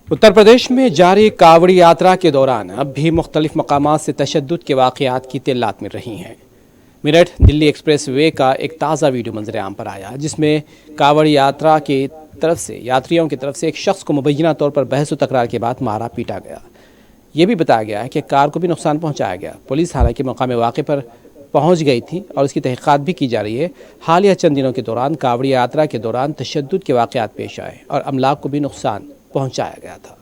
उत्तर प्रदेश में जारी कावड़ी यात्रा के दौरान अब भी मुख्तलिफ मकामात से तशद्दुद के वाक़यात की तिल्लात मिल रही हैं। मेरठ दिल्ली एक्सप्रेस वे का एक ताज़ा वीडियो मंजर आम पर आया, जिसमें कावड़ी यात्रा की तरफ से यात्रियों की तरफ से एक शख्स को मुबैना तौर पर बहस व तकरार के बाद मारा पीटा गया। ये भी बताया गया है कि कार को भी नुकसान पहुँचाया गया। पुलिस हालांकि मकाम वाक़े पर पहुँच गई थी और इसकी तहक़ीक़ात भी की जा रही है। हालिया चंद दिनों के दौरान कावड़ी यात्रा के दौरान तशद्दुद के वाक़यात पेश आए और अमलाक को भी नुकसान पहुंचाया गया था।